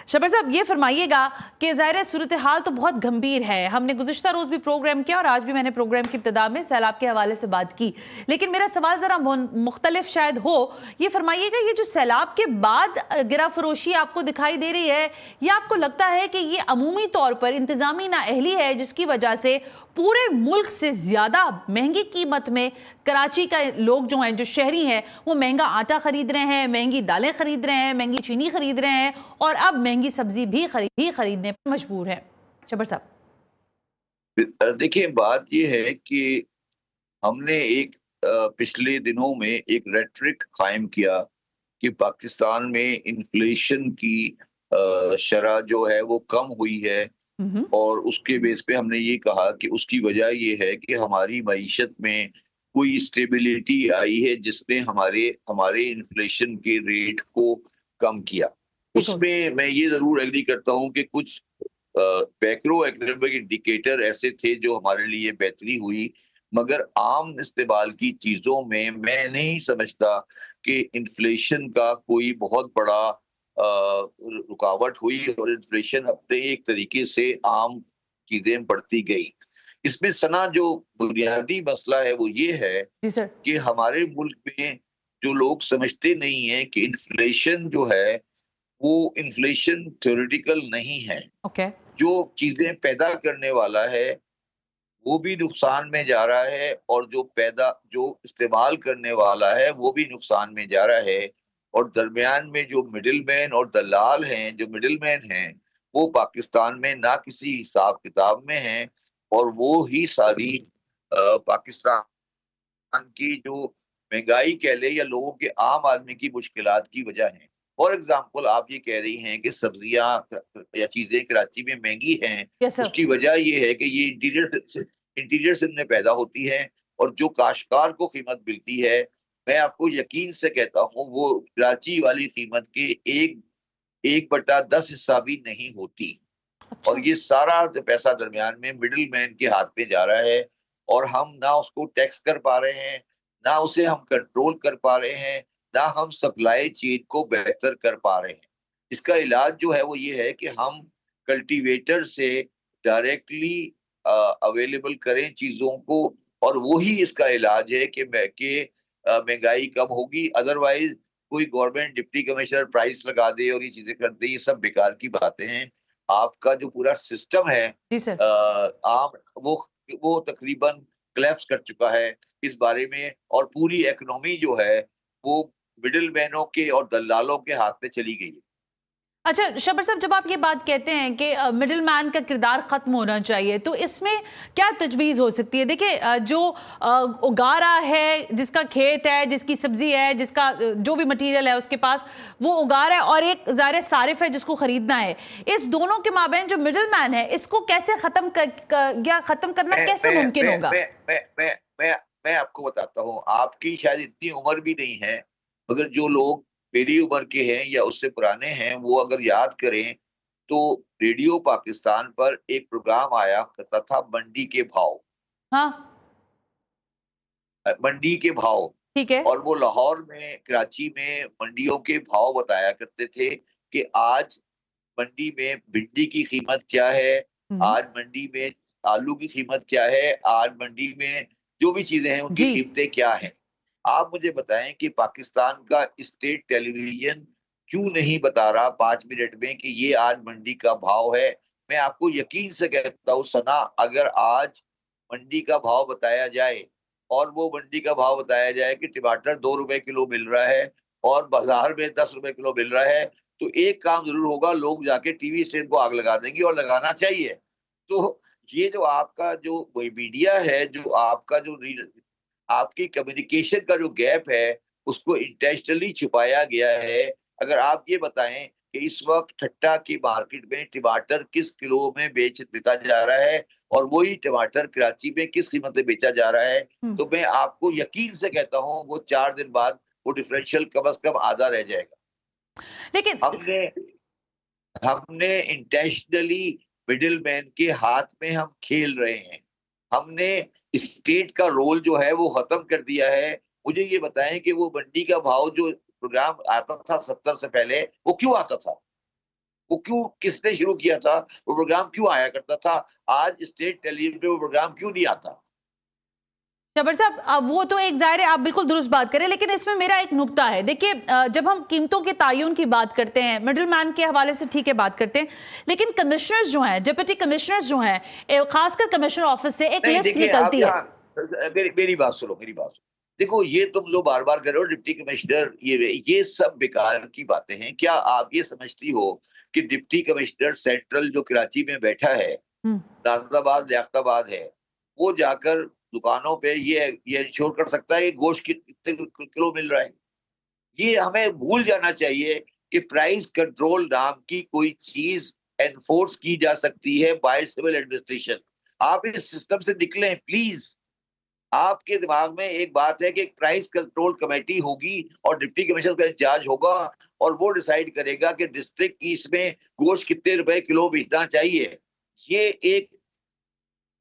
शबर साहब, ये फरमाइएगा कि ज़ाहिर सूरत हाल तो बहुत गंभीर है। हमने गुज़िश्ता रोज़ भी प्रोग्राम किया और आज भी मैंने प्रोग्राम की इब्तिदा में सैलाब के हवाले से बात की, लेकिन मेरा सवाल ज़रा मुख्तलिफ शायद हो। ये फरमाइएगा, ये जो सैलाब के बाद गिरा फरोशी आपको दिखाई दे रही है, या आपको लगता है कि ये अमूमी तौर पर इंतज़ामी नाअहली है जिसकी वजह से पूरे मुल्क से ज्यादा महंगी कीमत में कराची का लोग जो हैं, जो शहरी हैं, वो महंगा आटा खरीद रहे हैं, महंगी दालें खरीद रहे हैं, महंगी चीनी खरीद रहे हैं और अब महंगी सब्जी भी खरीदने पर मजबूर है? शबर साहब, देखिए, बात ये है कि हमने एक पिछले दिनों में एक रेटरिक कायम किया कि पाकिस्तान में इन्फ्लेशन की शरह जो है वो कम हुई है, और उसके बेस पे हमने ये कहा कि उसकी वजह ये है कि हमारी मईशत में कोई स्टेबिलिटी आई है जिसने हमारे हमारे इन्फ्लेशन के रेट को कम किया। उसमें मैं ये जरूर एग्री करता हूँ कि कुछ मैक्रो इकोनॉमिक इंडिकेटर ऐसे थे जो हमारे लिए बेहतरी हुई, मगर आम इस्तेमाल की चीजों में मैं नहीं समझता कि इन्फ्लेशन का कोई बहुत बड़ा रुकावट हुई और इन्फ्लेशन अपने एक तरीके से आम चीजें बढ़ती गई। इसमें सना जो बुनियादी मसला है वो ये है जी सर। कि हमारे मुल्क में जो लोग समझते नहीं है कि इन्फ्लेशन जो है वो इन्फ्लेशन थ्योरेटिकल नहीं है। ओके। जो चीजें पैदा करने वाला है वो भी नुकसान में जा रहा है, और जो इस्तेमाल करने वाला है वो भी नुकसान में जा रहा है। और दरमियान में जो मिडिल मैन और दलाल हैं, जो मिडिल मैन हैं, वो पाकिस्तान में ना किसी हिसाब किताब में हैं, और वो ही सारी पाकिस्तान की जो महंगाई कह ले या लोगों के आम आदमी की मुश्किलात की वजह है। फॉर एग्जाम्पल, आप ये कह रही हैं कि सब्जियां या चीजें कराची में महंगी हैं, यस सर। उसकी वजह ये है कि ये इंटीरियर से इनमें पैदा होती है, और जो काश्तकार को कीमत मिलती है, मैं आपको यकीन से कहता हूँ, वो कराची वाली कीमत के एक 1/10 हिस्सा भी नहीं होती। और अच्छा। ये सारा जो पैसा दरमियान में मिडिल मैन के हाथ में जा रहा है, और हम ना उसको टैक्स कर पा रहे हैं, ना उसे हम कंट्रोल कर पा रहे हैं, ना हम सप्लाई चेन को बेहतर कर पा रहे हैं। इसका इलाज जो है वो ये है कि हम कल्टीवेटर से डायरेक्टली अवेलेबल करें चीजों को, और वही इसका इलाज है कि महंगाई कम होगी। अदरवाइज कोई गवर्नमेंट डिप्टी कमिश्नर प्राइस लगा दे और ये चीजें कर दे, ये सब बेकार की बातें हैं। आपका जो पूरा सिस्टम है जी सर। आम, वो तकरीबन कोलैप्स कर चुका है इस बारे में, और पूरी इकोनॉमी जो है वो मिडिल मैनों के और दलालों के हाथ में चली गई है। अच्छा शबर साहब, जब आप ये बात कहते हैं कि मिडिल मैन का किरदार खत्म होना चाहिए, तो इसमें क्या तजवीज़ हो सकती है? देखिए, जो उगा रहा है, जिसका खेत है, जिसकी सब्जी है, जिसका जो भी मटेरियल है उसके पास, वो उगा रहा है, और एक ज़ाहिर सारिफ है जिसको खरीदना है, इस दोनों के माबैन जो मिडिल मैन है, इसको कैसे खत्म करना मैं कैसे मैं मुमकिन मैं होगा? मैं मैं मैं मैं मैं आपको बताता हूँ, आपकी शायद इतनी उम्र भी नहीं है, मगर जो लोग मेरी उम्र के हैं या उससे पुराने हैं, वो अगर याद करें तो रेडियो पाकिस्तान पर एक प्रोग्राम आया करता था, मंडी के भाव। हाँ। मंडी के भाव। ठीक है। और वो लाहौर में, कराची में मंडियों के भाव बताया करते थे कि आज मंडी में भिंडी की कीमत क्या है, हम्म। आज मंडी में आलू की कीमत क्या है, आज मंडी में जो भी चीजें हैं उनकी जी। कीमतें क्या हैं। आप मुझे बताएं कि पाकिस्तान का स्टेट टेलीविजन क्यों नहीं बता रहा 5 मिनट में कि ये आज मंडी का भाव है। मैं आपको यकीन से कहता हूँ सना, अगर आज मंडी का भाव बताया जाए, और वो मंडी का भाव बताया जाए कि टमाटर 2 रुपए किलो मिल रहा है और बाजार में 10 रुपए किलो मिल रहा है, तो एक काम जरूर होगा, लोग जाके टीवी स्टैंड को आग लगा देंगे, और लगाना चाहिए। तो ये जो आपका जो मीडिया है, जो आपका जो आपकी कम्युनिकेशन का जो गैप है, उसको इंटेंशनली छुपाया गया है। अगर आप ये बताएं कि इस वक्त ठट्टा की मार्केट में टमाटर किस किलो में बिका जा रहा है, और वही टमाटर कराची में किस कीमत में बेचा जा रहा है, तो मैं आपको यकीन से कहता हूँ वो 4 दिन बाद वो डिफरेंशियल कम अज कम आधा रह जाएगा। लेकिन हमने हमने इंटेंशनली मिडिल मैन के हाथ में हम खेल रहे हैं। हमने स्टेट का रोल जो है वो खत्म कर दिया है। मुझे ये बताएं कि वो मंडी का भाव जो प्रोग्राम आता था 70 से पहले, वो क्यों आता था? वो क्यों, किसने शुरू किया था, वो प्रोग्राम क्यों आया करता था, आज स्टेट टेलीविजन पे वो प्रोग्राम क्यों नहीं आता। जबर साहब, वो तो एक जाहिर है, आप बिल्कुल दुरुस्त बात करें, लेकिन इसमें मेरा एक नुक्ता है। देखिए, जब हम कीमतों के तायुन की बात करते हैं, मिडिल मैन के हवाले से ठीक है बात करते हैं, लेकिन कमिश्नर्स जो हैं, डिप्टी कमिश्नर्स जो हैं, खासकर कमिश्नर ऑफिस से एक नहीं लिस्ट देखिए, आप निकलती है। यहाँ मेरी बात सुनो, मेरी बात सुनो। देखो, ये तुम लोग बार बार कर रहे हो डिप्टी कमिश्नर, ये सब बेकार की बातें हैं। क्या आप ये समझती हो कि डिप्टी कमिश्नर सेंट्रल जो कराची में बैठा है, हम्म। नाजिराबाद लियाकताबाद है, वो जाकर दुकानों पे ये इंश्योर कर सकता है कि गोश्त कितने किलो मिल रहा है। ये हमें भूल जाना चाहिए कि प्राइस कंट्रोल नाम की कोई चीज एनफोर्स की जा सकती है बाय सिविल एडमिनिस्ट्रेशन। आप इस सिस्टम से निकलें प्लीज। आपके दिमाग में एक बात है कि एक प्राइस कंट्रोल कमेटी होगी और डिप्टी कमिश्नर का इंचार्ज होगा और वो डिसाइड करेगा कि डिस्ट्रिक्ट ईस्ट में गोश्त कितने रुपए किलो बेचना चाहिए। ये एक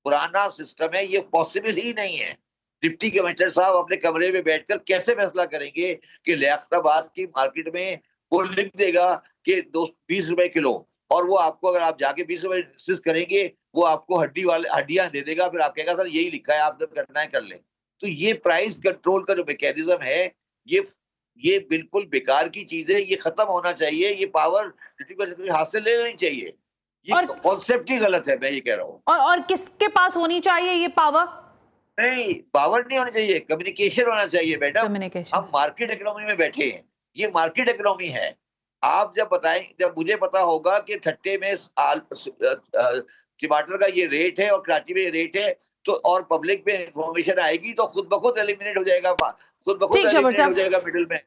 पुराना सिस्टम है, ये पॉसिबल ही नहीं है। डिप्टी कमिश्नर साहब अपने कमरे में बैठकर कैसे फैसला करेंगे कि लियाकताबाद की मार्केट में वो लिख देगा कि 20 रुपए किलो, और वो आपको, अगर आप जाके 20 रुपए इंसिस्ट करेंगे, वो आपको हड्डियां दे देगा, फिर आप कहेगा सर यही लिखा है, आप जब करना है कर ले। तो ये प्राइस कंट्रोल का जो मैकेनिज्म है, ये बिल्कुल बेकार की चीज है, ये खत्म होना चाहिए। ये पावर डिप्टी कमिश्नर के हाथ से ले लेनी चाहिए। ये और कॉन्सेप्ट ही गलत है, मैं ये कह रहा हूँ। और किसके पास होनी चाहिए ये पावर? नहीं, पावर नहीं होनी चाहिए, कम्युनिकेशन होना चाहिए मैडम। कम्युनिकेशन। हम मार्केट इकोनॉमी में बैठे हैं, ये मार्केट इकोनॉमी है। आप जब बताएं, जब मुझे पता होगा कि ठट्टे में टमाटर का ये रेट है और कराची में ये रेट है, तो और पब्लिक में इंफॉर्मेशन आएगी, तो खुद ब खुद एलिमिनेट हो जाएगा, खुद ब खुद ठीक जबर एलिमिनेट हो साहब, जाएगा मिडिल में।